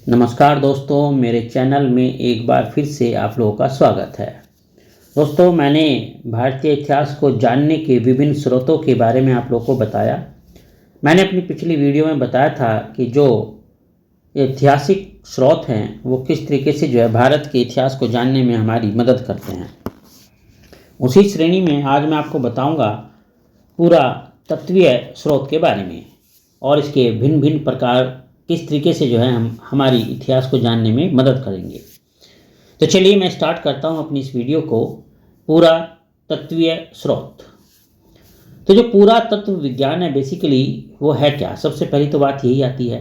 नमस्कार दोस्तों, मेरे चैनल में एक बार फिर से आप लोगों का स्वागत है। दोस्तों, मैंने भारतीय इतिहास को जानने के विभिन्न स्रोतों के बारे में आप लोगों को बताया। मैंने अपनी पिछली वीडियो में बताया था कि जो ऐतिहासिक स्रोत हैं वो किस तरीके से जो है भारत के इतिहास को जानने में हमारी मदद करते हैं। उसी श्रेणी में आज मैं आपको बताऊंगा पूरा तत्वीय स्रोत के बारे में और इसके भिन्न भिन्न प्रकार किस तरीके से जो है हम हमारी इतिहास को जानने में मदद करेंगे। तो चलिए मैं स्टार्ट करता हूं अपनी इस वीडियो को। पूरा तत्वीय स्रोत। तो जो पूरा तत्व विज्ञान है बेसिकली वो है क्या? सबसे पहली तो बात यही आती है,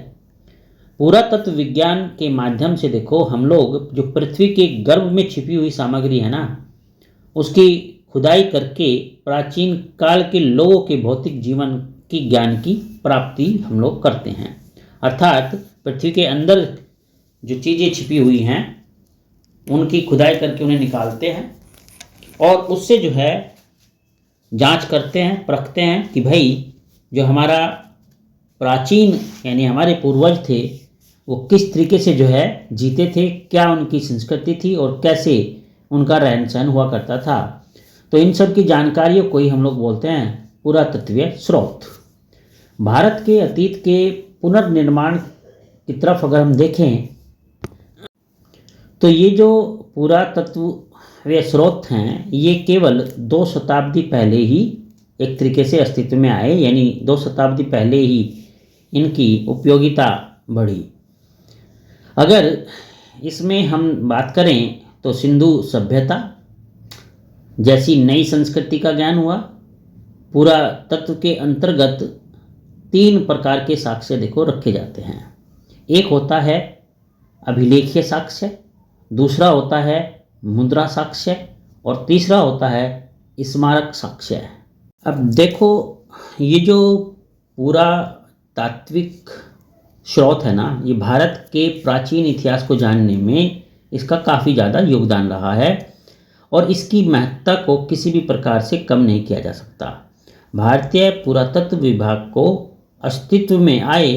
पूरा तत्व विज्ञान के माध्यम से देखो हम लोग जो पृथ्वी के गर्भ में छिपी हुई सामग्री है ना, उसकी खुदाई करके प्राचीन काल के लोगों के भौतिक जीवन की ज्ञान की प्राप्ति हम लोग करते हैं। अर्थात पृथ्वी के अंदर जो चीज़ें छिपी हुई हैं उनकी खुदाई करके उन्हें निकालते हैं और उससे जो है जांच करते हैं, परखते हैं कि भाई जो हमारा प्राचीन यानी हमारे पूर्वज थे वो किस तरीके से जो है जीते थे, क्या उनकी संस्कृति थी और कैसे उनका रहन सहन हुआ करता था। तो इन सब की जानकारियों को ही हम लोग बोलते हैं पुरातत्वीय स्रोत। भारत के अतीत के पुनर्निर्माण की तरफ अगर हम देखें तो ये जो पुरातत्वीय स्रोत हैं ये केवल 2 शताब्दी पहले ही एक तरीके से अस्तित्व में आए, यानी 2 शताब्दी पहले ही इनकी उपयोगिता बढ़ी। अगर इसमें हम बात करें तो सिंधु सभ्यता जैसी नई संस्कृति का ज्ञान हुआ। पुरातत्व के अंतर्गत 3 प्रकार के साक्ष्य देखो रखे जाते हैं। एक होता है अभिलेखीय साक्ष्य, दूसरा होता है मुद्रा साक्ष्य और तीसरा होता है स्मारक साक्ष्य। अब देखो ये जो पूरा तात्विक स्रोत है ना, ये भारत के प्राचीन इतिहास को जानने में इसका काफ़ी ज़्यादा योगदान रहा है और इसकी महत्ता को किसी भी प्रकार से कम नहीं किया जा सकता। भारतीय पुरातत्व विभाग को अस्तित्व में आए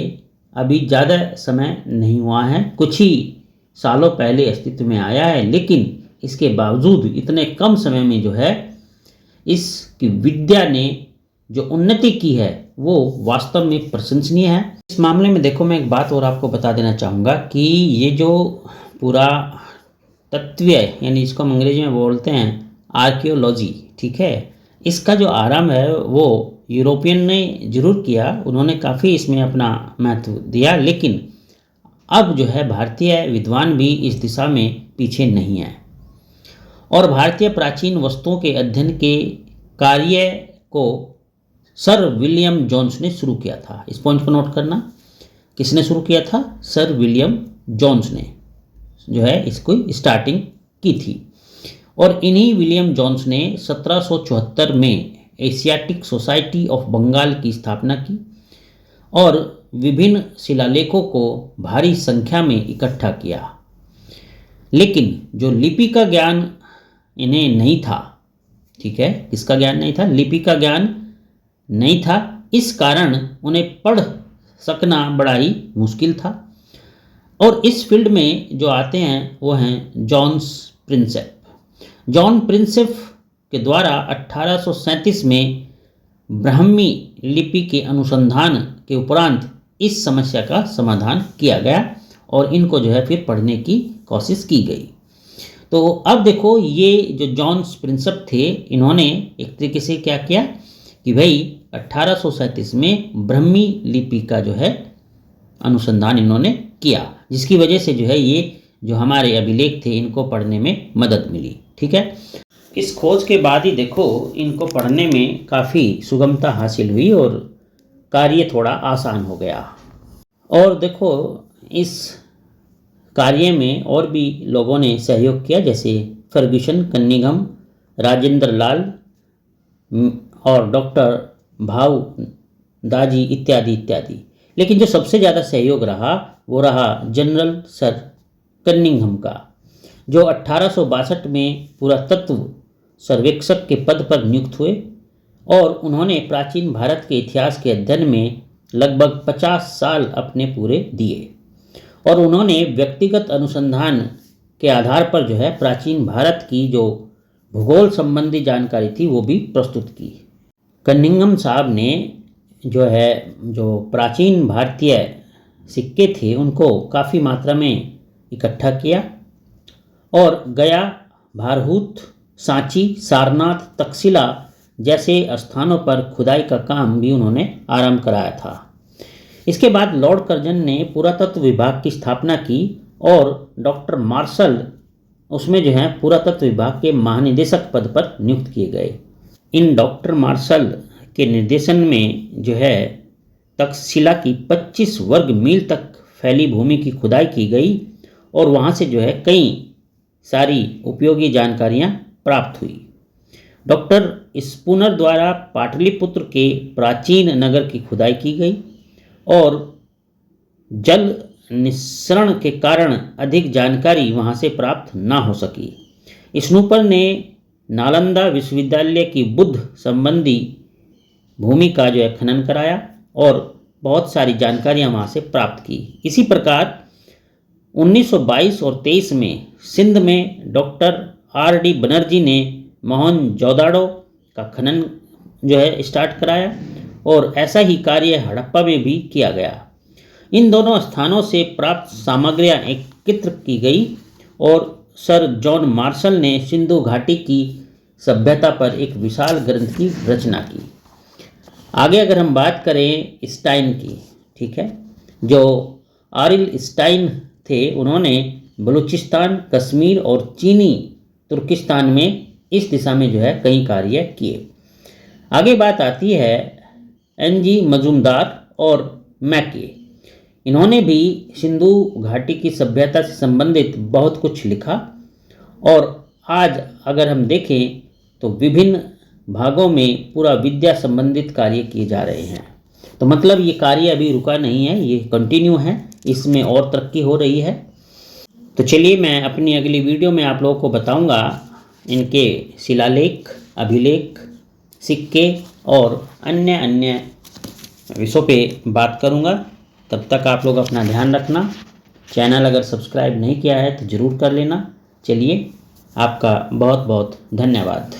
अभी ज़्यादा समय नहीं हुआ है, कुछ ही सालों पहले अस्तित्व में आया है, लेकिन इसके बावजूद इतने कम समय में जो है इसकी विद्या ने जो उन्नति की है वो वास्तव में प्रशंसनीय है। इस मामले में देखो मैं एक बात और आपको बता देना चाहूँगा कि ये जो पूरा तत्वीय यानी इसको हम अंग्रेजी में बोलते हैं आर्कियोलॉजी, ठीक है, इसका जो आरंभ है वो यूरोपियन ने जरूर किया, उन्होंने काफ़ी इसमें अपना महत्व दिया, लेकिन अब जो है भारतीय विद्वान भी इस दिशा में पीछे नहीं है और भारतीय प्राचीन वस्तुओं के अध्ययन के कार्य को सर विलियम जोन्स ने शुरू किया था। इस पॉइंट को नोट करना, किसने शुरू किया था? सर विलियम जोन्स ने जो है इसको स्टार्टिंग की थी और इन्हीं विलियम जोन्स ने 1774 में एशियाटिक सोसाइटी ऑफ बंगाल की स्थापना की और विभिन्न शिलालेखों को भारी संख्या में इकट्ठा किया। लेकिन जो लिपि का ज्ञान इन्हें नहीं था, ठीक है, किसका ज्ञान नहीं था? लिपि का ज्ञान नहीं था, इस कारण उन्हें पढ़ सकना बड़ा ही मुश्किल था। और इस फील्ड में जो आते हैं वो हैं जॉन्स प्रिंसेप। जॉन प्रिंसेप के द्वारा 1837 में ब्राह्मी लिपि के अनुसंधान के उपरांत इस समस्या का समाधान किया गया और इनको जो है फिर पढ़ने की कोशिश की गई। तो अब देखो ये जो जॉन्स प्रिंसेप थे, इन्होंने एक तरीके से क्या किया कि भाई 1837 में ब्राह्मी लिपि का जो है अनुसंधान इन्होंने किया, जिसकी वजह से जो है ये जो हमारे अभिलेख थे इनको पढ़ने में मदद मिली, ठीक है। इस खोज के बाद ही देखो इनको पढ़ने में काफ़ी सुगमता हासिल हुई और कार्य थोड़ा आसान हो गया। और देखो इस कार्य में और भी लोगों ने सहयोग किया, जैसे फर्ग्यूसन कन्निंघम, राजेंद्र लाल और डॉक्टर भाऊ दाजी इत्यादि इत्यादि। लेकिन जो सबसे ज़्यादा सहयोग रहा वो रहा जनरल सर कन्निंघम का, जो 1862 में पुरातत्व सर्वेक्षक के पद पर नियुक्त हुए और उन्होंने प्राचीन भारत के इतिहास के अध्ययन में लगभग 50 साल अपने पूरे दिए। और उन्होंने व्यक्तिगत अनुसंधान के आधार पर जो है प्राचीन भारत की जो भूगोल संबंधी जानकारी थी वो भी प्रस्तुत की। कनिंघम साहब ने जो प्राचीन भारतीय सिक्के थे उनको काफ़ी मात्रा में इकट्ठा किया और गया, भारहूत, सांची, सारनाथ, तक्षशिला जैसे स्थानों पर खुदाई का काम भी उन्होंने आरंभ कराया था। इसके बाद लॉर्ड कर्जन ने पुरातत्व विभाग की स्थापना की और डॉक्टर मार्शल उसमें जो है पुरातत्व विभाग के महानिदेशक पद पर नियुक्त किए गए। इन डॉक्टर मार्शल के निर्देशन में जो है तक्षशिला की 25 वर्ग मील तक फैली भूमि की खुदाई की गई और वहाँ से जो है कई सारी उपयोगी जानकारियाँ प्राप्त हुई। डॉक्टर स्पूनर द्वारा पाटलिपुत्र के प्राचीन नगर की खुदाई की गई और जल निस्सरण के कारण अधिक जानकारी वहाँ से प्राप्त ना हो सकी। स्नूपर ने नालंदा विश्वविद्यालय की बुद्ध संबंधी भूमि का जो है खनन कराया और बहुत सारी जानकारियाँ वहाँ से प्राप्त की। इसी प्रकार 1922 और 23 में सिंध में डॉक्टर R.D. बनर्जी ने मोहनजोदाड़ो का खनन जो है स्टार्ट कराया और ऐसा ही कार्य हड़प्पा में भी किया गया। इन दोनों स्थानों से प्राप्त सामग्रियां एकत्र की गई और सर जॉन मार्शल ने सिंधु घाटी की सभ्यता पर एक विशाल ग्रंथ की रचना की। आगे अगर हम बात करें स्टाइन की, ठीक है, जो आरिल स्टाइन थे उन्होंने बलूचिस्तान, कश्मीर और चीनी तुर्किस्तान में इस दिशा में जो है कई कार्य किए। आगे बात आती है N.G. मजूमदार और मैके। इन्होंने भी सिंधु घाटी की सभ्यता से संबंधित बहुत कुछ लिखा और आज अगर हम देखें तो विभिन्न भागों में पूरा विद्या संबंधित कार्य किए जा रहे हैं। तो मतलब ये कार्य अभी रुका नहीं है, ये कंटिन्यू है, इसमें और तरक्की हो रही है। तो चलिए मैं अपनी अगली वीडियो में आप लोगों को बताऊंगा इनके शिलालेख, अभिलेख, सिक्के और अन्य विषयों पे बात करूंगा। तब तक आप लोग अपना ध्यान रखना। चैनल अगर सब्सक्राइब नहीं किया है तो ज़रूर कर लेना। चलिए, आपका बहुत बहुत धन्यवाद।